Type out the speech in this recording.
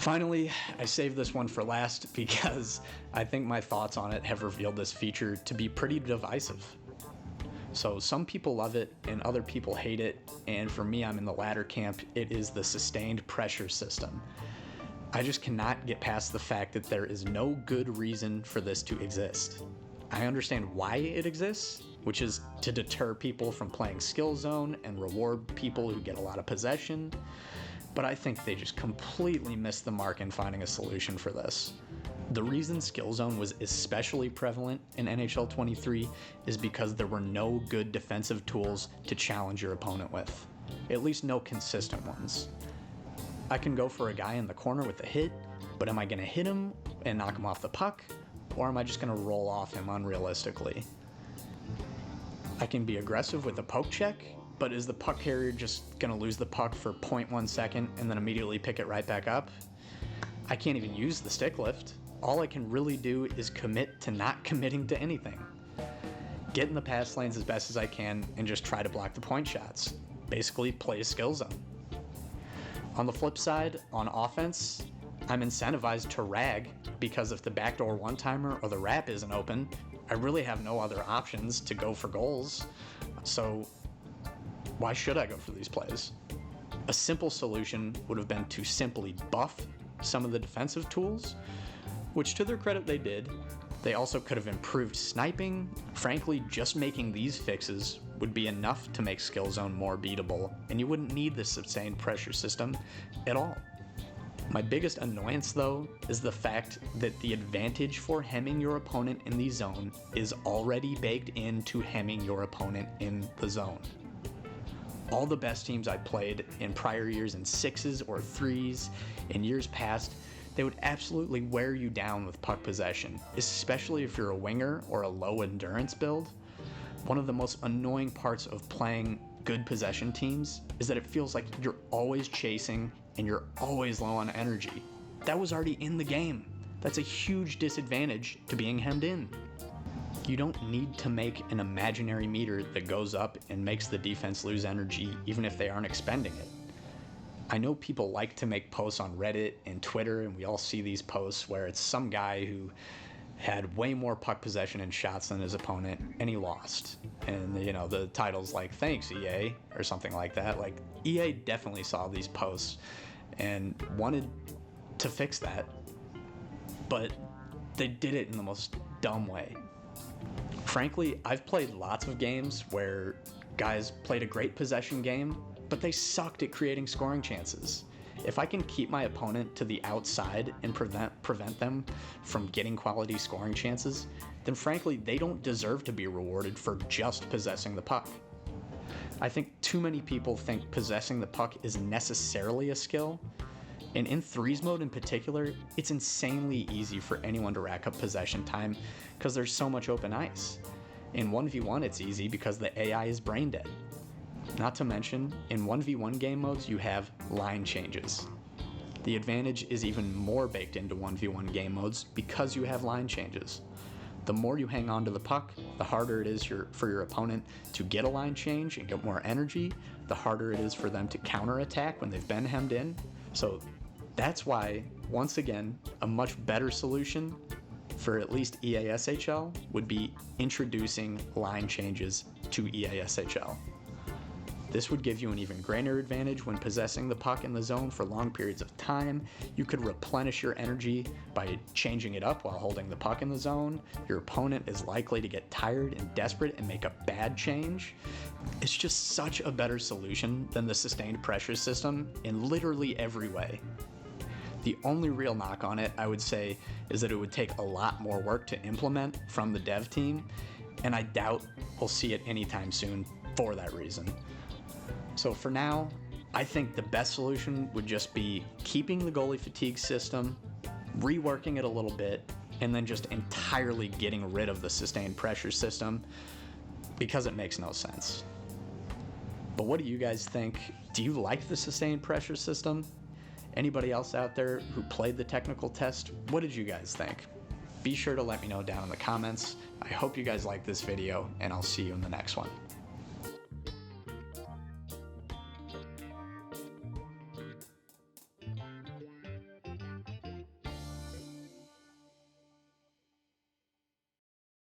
Finally, I saved this one for last because I think my thoughts on it have revealed this feature to be pretty divisive. So some people love it and other people hate it, and for me, I'm in the latter camp. It is the sustained pressure system. I just cannot get past the fact that there is no good reason for this to exist. I understand why it exists, which is to deter people from playing skill zone and reward people who get a lot of possession, but I think they just completely missed the mark in finding a solution for this. The reason skill zone was especially prevalent in NHL 23 is because there were no good defensive tools to challenge your opponent with, at least no consistent ones. I can go for a guy in the corner with a hit, but am I going to hit him and knock him off the puck, or am I just going to roll off him unrealistically? I can be aggressive with a poke check, but is the puck carrier just going to lose the puck for 0.1 second and then immediately pick it right back up? I can't even use the stick lift. All I can really do is commit to not committing to anything. Get in the pass lanes as best as I can and just try to block the point shots. Basically, play a skill zone. On the flip side, on offense, I'm incentivized to rag because if the backdoor one-timer or the wrap isn't open, I really have no other options to go for goals. So why should I go for these plays? A simple solution would have been to simply buff some of the defensive tools, which to their credit they did. They also could have improved sniping. Frankly, just making these fixes would be enough to make skill zone more beatable, and you wouldn't need the sustained pressure system at all. My biggest annoyance, though, is the fact that the advantage for hemming your opponent in the zone is already baked into hemming your opponent in the zone. All the best teams I played in prior years in 6s or 3s in years past, they would absolutely wear you down with puck possession, especially if you're a winger or a low endurance build. One of the most annoying parts of playing good possession teams is that it feels like you're always chasing and you're always low on energy. That was already in the game. That's a huge disadvantage to being hemmed in. You don't need to make an imaginary meter that goes up and makes the defense lose energy even if they aren't expending it. I know people like to make posts on Reddit and Twitter, and we all see these posts where it's some guy who had way more puck possession and shots than his opponent, and he lost. And, the title's like, "Thanks, EA," or something like that. Like, EA definitely saw these posts and wanted to fix that, but they did it in the most dumb way. Frankly, I've played lots of games where guys played a great possession game, but they sucked at creating scoring chances. If I can keep my opponent to the outside and prevent them from getting quality scoring chances, then frankly, they don't deserve to be rewarded for just possessing the puck. I think too many people think possessing the puck is necessarily a skill, and in 3s mode in particular, it's insanely easy for anyone to rack up possession time because there's so much open ice. In 1v1, it's easy because the AI is brain dead. Not to mention, in 1v1 game modes, you have line changes. The advantage is even more baked into 1v1 game modes because you have line changes. The more you hang on to the puck, the harder it is for your opponent to get a line change and get more energy, the harder it is for them to counterattack when they've been hemmed in. So that's why, once again, a much better solution for at least EASHL would be introducing line changes to EASHL. This would give you an even greater advantage when possessing the puck in the zone for long periods of time. You could replenish your energy by changing it up while holding the puck in the zone. Your opponent is likely to get tired and desperate and make a bad change. It's just such a better solution than the sustained pressure system in literally every way. The only real knock on it, I would say, is that it would take a lot more work to implement from the dev team, and I doubt we'll see it anytime soon for that reason. So for now, I think the best solution would just be keeping the goalie fatigue system, reworking it a little bit, and then just entirely getting rid of the sustained pressure system because it makes no sense. But what do you guys think? Do you like the sustained pressure system? Anybody else out there who played the technical test, what did you guys think? Be sure to let me know down in the comments. I hope you guys liked this video, and I'll see you in the next one.